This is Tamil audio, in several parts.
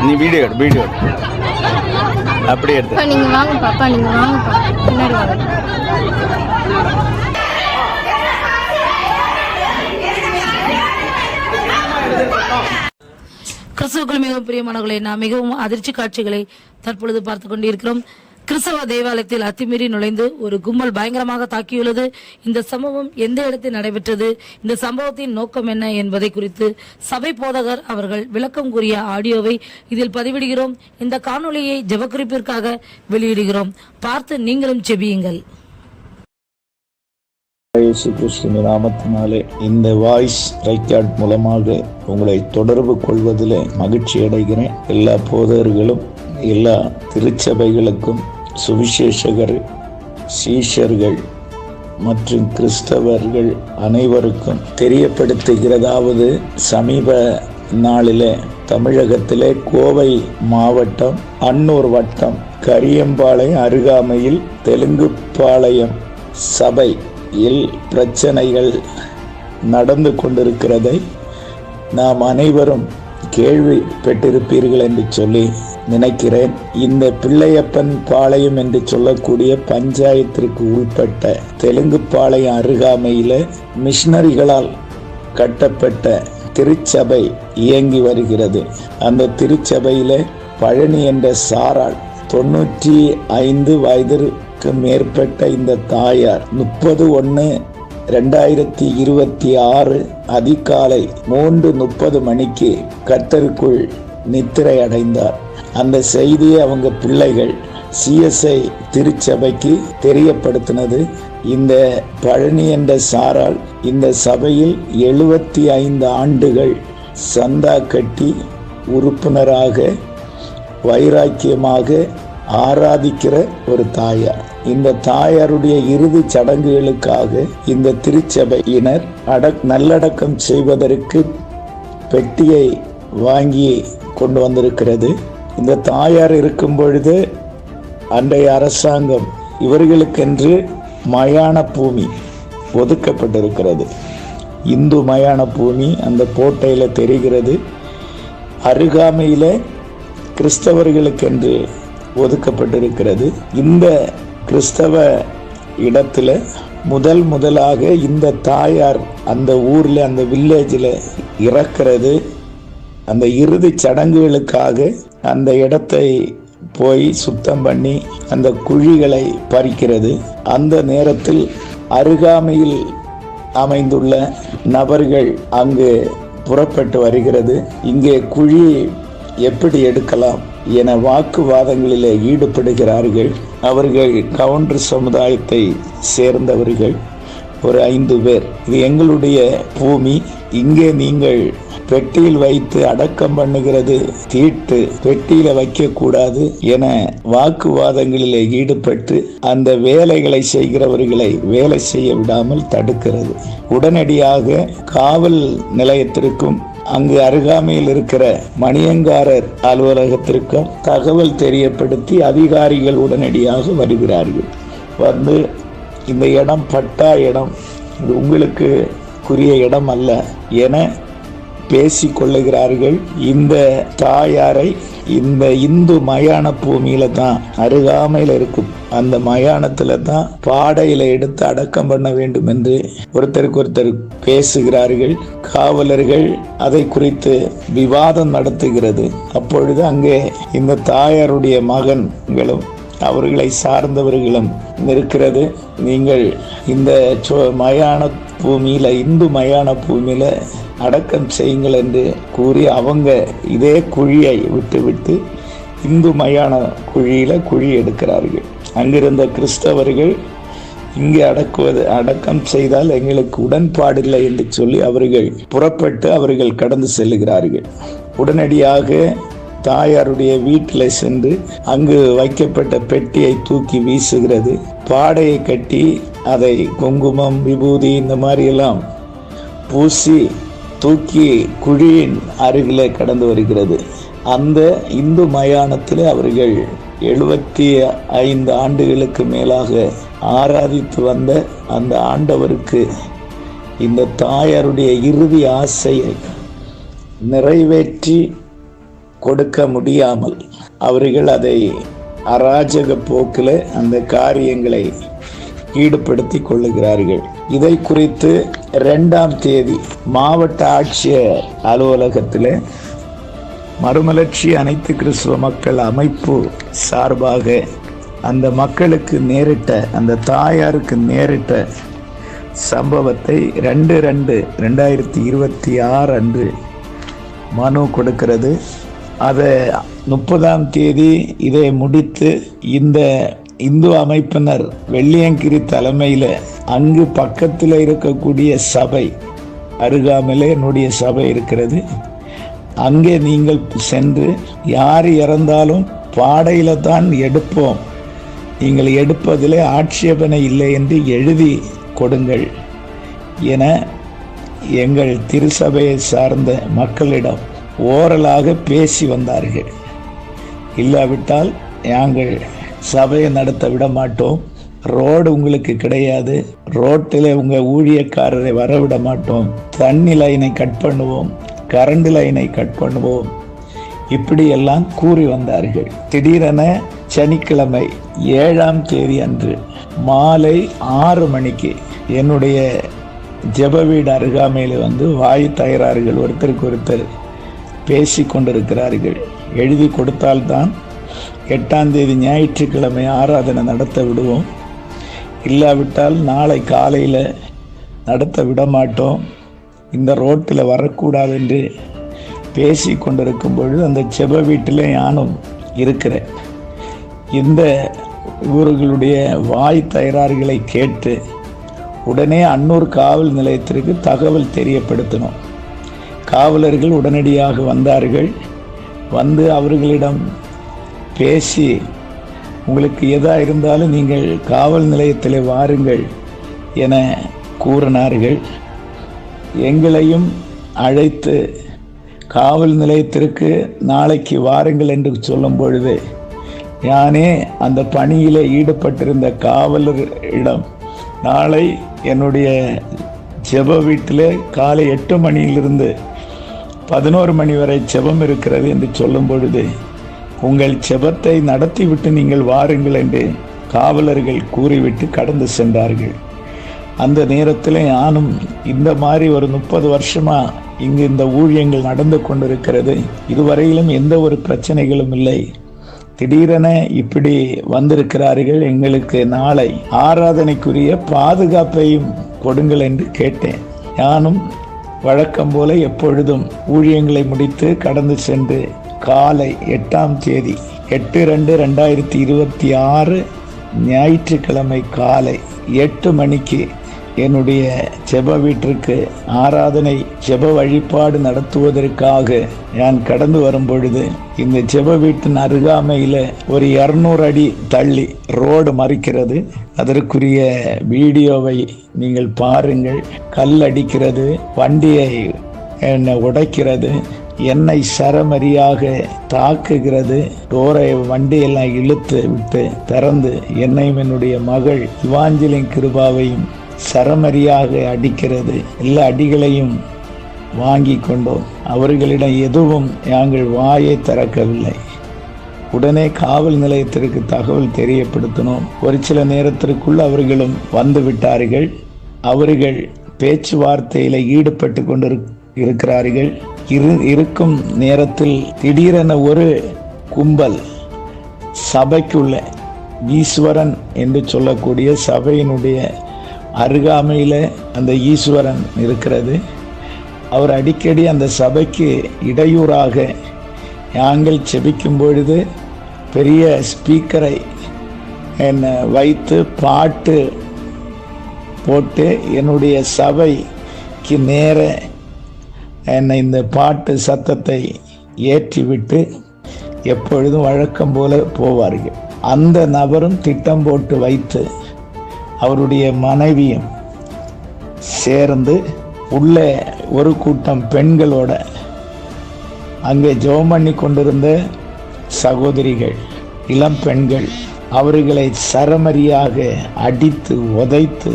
நீ வீடியோ அப்படியே எடுத்து நீங்க வாங்க பாப்பா, நீங்க வாங்கப்பா, பின்னாடி வாங்க. கிறிஸ்துவுக்குள் மிகவும் பிரியமானவர்களை, நாம் மிகவும் அதிர்ச்சி காட்சிகளை தற்பொழுது பார்த்து கொண்டிருக்கிறோம். கிறிஸ்தவ தேவாலயத்தில் அத்துமீறி நுழைந்து ஒரு கும்பல் பயங்கரமாக தாக்கியுள்ளது. இந்த சம்பவம் எந்த இடத்தில் நடைபெற்றது, இந்த சம்பவத்தின் நோக்கம் என்ன என்பதை குறித்து சபை போதகர் அவர்கள் விளக்கம் கூறிய ஆடியோவை இதில் பதிவிடுகிறோம். இந்த காணொலியை ஜெபக்குறிப்பிற்காக வெளியிடுகிறோம். பார்த்து நீங்களும் செபியுங்கள். இயேசு கிறிஸ்துவின் நாமத்தினாலே இந்த வாய்ஸ் ரெக்கார்ட் மூலமாக உங்களை தொடர்பு கொள்வதில் மகிழ்ச்சி அடைகிறேன். எல்லா போதகர்களும் எல்லா திருச்சபைகளுக்கும் சுவிசேஷகர் சீஷர்கள் மற்றும் கிறிஸ்தவர்கள் அனைவருக்கும் தெரியப்படுத்துகிறதாவது, சமீப நாளிலே தமிழகத்திலே கோவை மாவட்டம் அன்னூர் வட்டம் கரியம்பாளையம் அருகாமையில் தெலுங்குப்பாளையம் சபையில் பிரச்சனைகள் நடந்து கொண்டிருக்கிறதை நாம் அனைவரும் கேள்விப்பட்டிருப்பீர்கள் என்று சொல்லி நினைக்கிறேன். இந்த பிள்ளையப்பன் பாளையம் என்று சொல்லக்கூடிய பஞ்சாயத்திற்கு உட்பட்ட தெலுங்குப்பாளையம் அருகாமையில மிஷனரிகளால் கட்டப்பட்ட திருச்சபை இயங்கி வருகிறது. அந்த திருச்சபையில பழனி என்ற சாராள் 95 வயதிற்கு மேற்பட்ட இந்த தாயார் 30/1/2026 அதிகாலை 3:30 மணிக்கு கர்த்தருக்குள் நித்திரை அடைந்தார். அந்த செய்தியை அவங்க பிள்ளைகள் CSI திருச்சபைக்கு தெரியப்படுத்தினது. இந்த பழனி என்ற சாரால் இந்த சபையில் 75 ஆண்டுகள் சந்தா கட்டி உறுப்பினராக வைராக்கியமாக ஆராதிக்கிற ஒரு தாயார். இந்த தாயாருடைய இறுதி சடங்குகளுக்காக இந்த திருச்சபையினர் நல்லடக்கம் செய்வதற்கு பெட்டியை வாங்கி கொண்டு வந்திருக்கிறது. இந்த தாயார் இருக்கும் பொழுது அன்றைய அரசாங்கம் இவர்களுக்கென்று மயான பூமி ஒதுக்கப்பட்டிருக்கிறது. இந்து மயான பூமி அந்த கோட்டையில் தெரிகிறது. அருகாமையில் கிறிஸ்தவர்களுக்கென்று ஒதுக்கப்பட்டிருக்கிறது. இந்த கிறிஸ்தவ இடத்துல முதலாக இந்த தாயார் அந்த ஊரில் அந்த வில்லேஜில் இறக்கிறது. அந்த இறுதி சடங்குகளுக்காக அந்த இடத்தை போய் சுத்தம் பண்ணி அந்த குழிகளை பறிக்கிறது. அந்த நேரத்தில் அருகாமையில் அமைந்துள்ள நபர்கள் அங்கு புறப்பட்டு வருகிறது. இங்கே குழி எப்படி எடுக்கலாம் என வாக்குவாதங்களிலே ஈடுபடுகிறார்கள். அவர்கள் கவுண்டர் சமுதாயத்தை சேர்ந்தவர்கள் ஒரு 5 பேர். இது எங்களுடைய பூமி, இங்கே நீங்கள் பெட்டியில் வைத்து அடக்கம் பண்ணுகிறது தீட்டு, பெட்டியில வைக்க கூடாது என வாக்குவாதங்களிலே ஈடுபட்டு அந்த வேலைகளை செய்கிறவர்களை வேலை செய்ய விடாமல் தடுக்கிறது. உடனடியாக காவல் நிலையத்திற்கும் அங்கு அருகாமையில் இருக்கிற மணியங்காரர் அலுவலகத்திற்கும் தகவல் தெரியப்படுத்தி அதிகாரிகள் உடனடியாக வருகிறார்கள். வந்து இந்த இடம் பட்டா இடம், இது உங்களுக்கு குறிய இடம் அல்ல என பேசிக்கொள்ளுகிறார்கள். இந்த தாயாரை இந்த இந்து மயான பூமியில தான் அருகாமையில் இருக்கும் அந்த மயானத்துல தான் பாடையில எடுத்து அடக்கம் பண்ண வேண்டும் என்று ஒருத்தருக்கு ஒருத்தர் பேசுகிறார்கள். காவலர்கள் அதை குறித்து விவாதம் நடத்துகிறது. அப்பொழுது அங்கே இந்த தாயாருடைய மகன்களும் அவர்களை சார்ந்தவர்களும் இருக்கிறது. நீங்கள் இந்த மயான பூமியில இந்து மயான பூமியில அடக்கம் செய்யுங்கள் என்று கூறி அவங்க இதே குழியை விட்டு இந்து மயான குழியில குழி எடுக்கிறார்கள். அங்கிருந்த கிறிஸ்தவர்கள் இங்கே அடக்கம் செய்தால் எங்களுக்கு உடன்பாடில்லை என்று சொல்லி அவர்கள் புறப்பட்டு அவர்கள் கடந்து செல்லுகிறார்கள். உடனடியாக தாயாருடைய வீட்டில் சென்று அங்கு வைக்கப்பட்ட பெட்டியை தூக்கி வீசுகிறது. பாடையை கட்டி அதை குங்குமம் விபூதி இந்த மாதிரி எல்லாம் பூசி தூக்கி குழியின் அருகிலே கடந்து வருகிறது. அந்த இந்து மயானத்தில் அவர்கள் 75 ஆண்டுகளுக்கு மேலாக ஆராதித்து வந்த அந்த ஆண்டவருக்கு இந்த தாயாருடைய இறுதி ஆசையை நிறைவேற்றி கொடுக்க முடியாமல் அவர்கள் அதை அராஜக போக்கில் அந்த காரியங்களை ஈடுபடுத்தி கொள்ளுகிறார்கள். இதை குறித்து 2ஆம் தேதி மாவட்ட ஆட்சியர் அலுவலகத்தில் மறுமலர்ச்சி அனைத்து கிறிஸ்துவ மக்கள் அமைப்பு சார்பாக அந்த மக்களுக்கு நேரிட்ட, அந்த தாயாருக்கு நேரிட்ட சம்பவத்தை 2/2/2026 அன்று மனு கொடுக்கிறது. அதை 30ஆம் தேதி இதை முடித்து இந்த இந்து அமைப்பினர் வெள்ளியங்கிரி தலைமையில் அங்கு பக்கத்தில் இருக்கக்கூடிய சபை, அருகாமையில் என்னுடைய சபை இருக்கிறது, அங்கே நீங்கள் சென்று யார் இறந்தாலும் பாடையில் தான் எடுப்போம், நீங்கள் எடுப்பதில் ஆட்சேபனை இல்லை என்று எழுதி கொடுங்கள் என எங்கள் திருச்சபையை சார்ந்த மக்களிடம் ஓரலாக பேசி வந்தார்கள். இல்லாவிட்டால் நாங்கள் சபையை நடத்த விட மாட்டோம், ரோடு உங்களுக்கு கிடையாது, ரோட்டில் உங்கள் ஊழியக்காரரை வரவிட மாட்டோம், தண்ணி லைனை கட் பண்ணுவோம், கரண்ட் லைனை கட் பண்ணுவோம், இப்படியெல்லாம் கூறி வந்தார்கள். திடீரென சனிக்கிழமை 7ஆம் தேதி அன்று மாலை 6 மணிக்கு என்னுடைய ஜெப வீடு அருகாமையில் வந்து வாய் தயாரார்கள், ஒருத்தருக்கு ஒருத்தர் பேசி கொண்டிருக்கிறார்கள். எழுதி கொடுத்தால்தான் 8ஆம் தேதி ஞாயிற்றுக்கிழமை ஆராதனை நடத்த விடுவோம், இல்லாவிட்டால் நாளை காலையில் நடத்த விட மாட்டோம், இந்த ரோட்டில் வரக்கூடாது என்று பேசி கொண்டிருக்கும் பொழுது அந்த செப வீட்டில் நானும் இருக்கிறேன். இந்த இவர்களுடைய வாய் தயாரார்களை கேட்டு உடனே அன்னூர் காவல் நிலையத்திற்கு தகவல் தெரியப்படுத்தினோம். காவலர்கள் உடனடியாக வந்தார்கள். வந்து அவர்களிடம் பேசி, உங்களுக்கு எதா இருந்தாலும் நீங்கள் காவல் நிலையத்தில் வாருங்கள் என கூறினார்கள். எங்களையும் அழைத்து காவல் நிலையத்திற்கு நாளைக்கு வாருங்கள் என்று சொல்லும் பொழுது நானே அந்த பணியில் ஈடுபட்டிருந்த காவலரிடம் நாளை என்னுடைய ஜெப வீட்டில் காலை 8 மணியிலிருந்து 11 மணி வரை ஜெபம் இருக்கிறது என்று சொல்லும் பொழுது உங்கள் ஜெபத்தை நடத்திவிட்டு நீங்கள் வாருங்கள் என்று காவலர்கள் கூறிவிட்டு கடந்து சென்றார்கள். அந்த நேரத்தில் நானும் இந்த மாதிரி ஒரு 30 வருஷமா இங்கு இந்த ஊழியங்கள் நடந்து கொண்டிருக்கிறது, இதுவரையிலும் எந்த ஒரு பிரச்சனைகளும் இல்லை, திடீரென இப்படி வந்திருக்கிறார்கள், எங்களுக்கு நாளை ஆராதனைக்குரிய பாதுகாப்பையும் கொடுங்கள் என்று கேட்டேன். நானும் வழக்கம் போல எப்பொழுதும் ஊழியங்களை முடித்து கடந்து சென்று காலை 8ஆம் தேதி 8/2/2026 ஞாயிற்றுக்கிழமை காலை 8 மணிக்கு என்னுடைய ஜெப வீட்டிற்கு ஆராதனை ஜெப வழிபாடு நடத்துவதற்காக நான் கடந்து வரும் பொழுது இந்த ஜெப வீட்டின் அருகாமையில் ஒரு 200 அடி தள்ளி ரோடு மறிக்கிறது. அதற்குரிய வீடியோவை நீங்கள் பாருங்கள். கல் அடிக்கிறது, வண்டியை உடைக்கிறது, என்னை சரமரியாக தாக்குகிறது, டோரை வண்டியெல்லாம் இழுத்து விட்டு திறந்து என்னையும் என்னுடைய மகள் இவாஞ்சலின் கிருபாவையும் சரமரியாக அடிக்கிறது. எல்லா அடிகளையும் வாங்கி கொண்டோம். அவர்களிடம் எதுவும் நாங்கள் வாயை திறக்கவில்லை. உடனே காவல் நிலையத்திற்கு தகவல் தெரியப்படுத்தினோம். ஒரு சில நேரத்திற்குள் அவர்களும் வந்து விட்டார்கள். அவர்கள் பேச்சுவார்த்தையில் ஈடுபட்டு கொண்டு இருக்கிறார்கள். இருக்கும் நேரத்தில் திடீரென ஒரு கும்பல் சபைக்குள்ள, ஈஸ்வரன் என்று சொல்லக்கூடிய சபையினுடைய அருகாமையில் அந்த ஈஸ்வரன் இருக்கிறது. அவர் அடிக்கடி அந்த சபைக்கு இடையூறாக நாங்கள் செபிக்கும் பொழுது பெரிய ஸ்பீக்கரை வைத்து பாட்டு போட்டு என்னுடைய சபைக்கு நேர என்னை இந்த பாட்டு சத்தத்தை ஏற்றிவிட்டு எப்பொழுதும் வழக்கம் போல போவார்கள். அந்த நபரும் திட்டம் போட்டு வைத்து அவருடைய மனைவியும் சேர்ந்து உள்ளே ஒரு கூட்டம் பெண்களோட அங்கே ஜெபம் பண்ணி கொண்டிருந்த சகோதரிகள், இளம் பெண்கள் அவர்களை சரமரியாக அடித்து உதைத்து,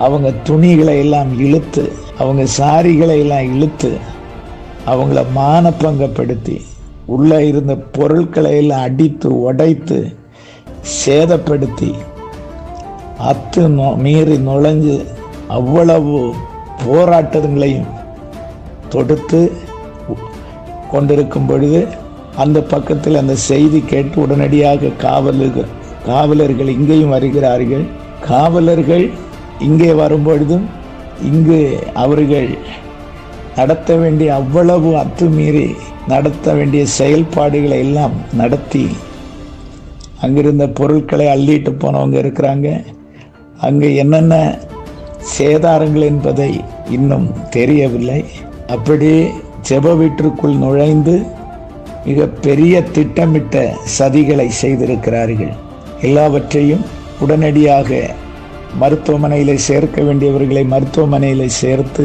அவங்க துணிகளை எல்லாம் இழுத்து, அவங்க சாரிகளை எல்லாம் இழுத்து, அவங்கள மானப்பங்கப்படுத்தி, உள்ள இருந்த பொருட்களை எல்லாம் அடித்து உடைத்து சேதப்படுத்தி, மீறி நுழைஞ்சு அவ்வளவு போராட்டங்களையும் தொடுத்து கொண்டிருக்கும் பொழுது அந்த பக்கத்தில் அந்த செய்தி கேட்டு உடனடியாக காவலர்கள் இங்கேயும் வருகிறார்கள். காவலர்கள் இங்கே வரும்பொழுதும் இங்கு அவர்கள் நடத்த வேண்டிய அவ்வளவு அத்துமீறி நடத்த வேண்டிய செயல்பாடுகளை எல்லாம் நடத்தி அங்கிருந்த பொருட்களை அள்ளிட்டு போனவங்க இருக்கிறாங்க. அங்கே என்னென்ன சேதாரங்கள் என்பதை இன்னும் தெரியவில்லை. அப்படியே ஜெப வீட்டிற்குள் நுழைந்து மிக பெரிய திட்டமிட்ட சதிகளை செய்திருக்கிறார்கள். எல்லாவற்றையும் உடனடியாக மருத்துவமனையில் சேர்க்க வேண்டியவர்களை மருத்துவமனையில் சேர்த்து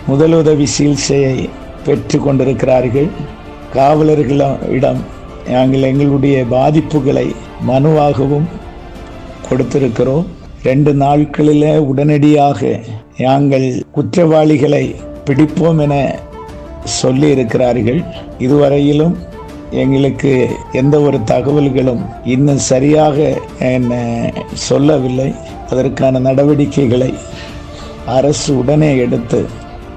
முதலுதவி சிகிச்சையை பெற்று கொண்டிருக்கிறார்கள். காவலர்களிடம் நாங்கள் எங்களுடைய பாதிப்புகளை மனுவாகவும் கொடுத்திருக்கிறோம். 2 நாட்களில் உடனடியாக நாங்கள் குற்றவாளிகளை பிடிப்போம் என சொல்லி இருக்கிறார்கள். இதுவரையிலும் எங்களுக்கு எந்த ஒரு தகவல்களும் இன்னும் சரியாக சொல்லவில்லை. அதற்கான நடவடிக்கைகளை அரசு உடனே எடுத்து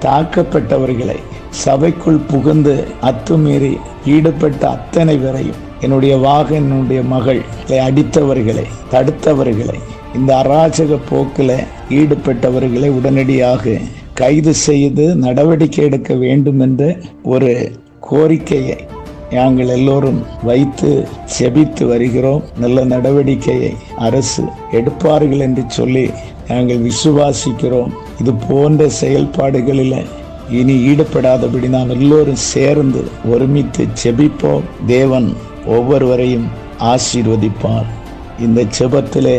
தாக்கப்பட்டவர்களை, சபைக்குள் புகுந்து அத்துமீறி ஈடுபட்ட அத்தனை பேரையும், என்னுடைய மகள் அடித்தவர்களை, தடுத்தவர்களை, இந்த அராஜக போக்கில் ஈடுபட்டவர்களை உடனடியாக கைது செய்து நடவடிக்கை எடுக்க வேண்டும் என்ற ஒரு கோரிக்கையை நாங்கள் எல்லோரும் வைத்து செபித்து வருகிறோம். நல்ல நடவடிக்கையை அரசு எடுப்பார்கள் என்று சொல்லி நாங்கள் விசுவாசிக்கிறோம். இது போன்ற செயல்பாடுகளில் இனி ஈடுபடாதபடி நாம் எல்லோரும் சேர்ந்து ஒருமித்து செபிப்போம். தேவன் ஒவ்வொருவரையும் ஆசீர்வதிப்பார். இந்த செபத்திலே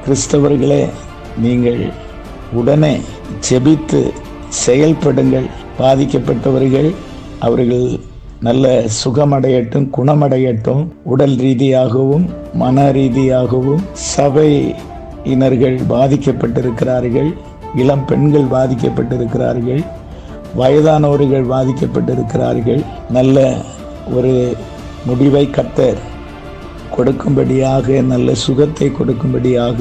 கிறிஸ்தவர்களே, நீங்கள் உடனே செபித்து செயல்படுங்கள். பாதிக்கப்பட்டவர்கள் அவர்கள் நல்ல சுகமடையட்டும், குணமடையட்டும். உடல் ரீதியாகவும் மன ரீதியாகவும் சபையினர்கள் பாதிக்கப்பட்டிருக்கிறார்கள், இளம் பெண்கள் பாதிக்கப்பட்டிருக்கிறார்கள், வயதானவர்கள் பாதிக்கப்பட்டிருக்கிறார்கள். நல்ல ஒரு முடிவை கர்த்தர் கொடுக்கும்படியாக, நல்ல சுகத்தை கொடுக்கும்படியாக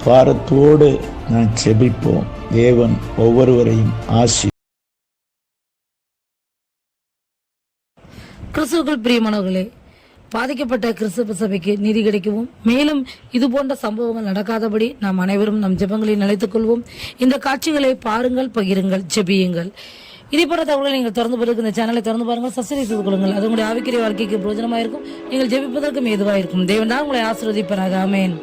பாரத்தோடு நான் செபிப்போம். தேவன் ஒவ்வொருவரையும் கிறிஸ்துவுக்குள் பிரியமானவர்களே, பாதிக்கப்பட்ட கிறிஸ்தவ சபைக்கு நீதி கிடைக்கவும், மேலும் இது போன்ற சம்பவங்கள் நடக்காதபடி நாம் அனைவரும் நம் ஜெபங்களில் நிலைத்துக் கொள்வோம். இந்த காட்சிகளை பாருங்கள், பகிருங்கள், ஜெபியுங்கள். இதே போன்ற தகவல்களை நீங்கள் திறந்து பிறகு இந்த சேனலை திறந்து பாருங்கள், சப்ஸ்கிரைப் செய்து கொள்ளுங்கள். அது உங்களுடைய ஆவிக்குரிய வாழ்க்கைக்கு பிரயோஜனமாக இருக்கும். நீங்கள் ஜெபிப்பதற்கும் ஏதுவாக இருக்கும். தேவன் தான் உங்களை ஆசீர்வதிப்பாராக. ஆமென்.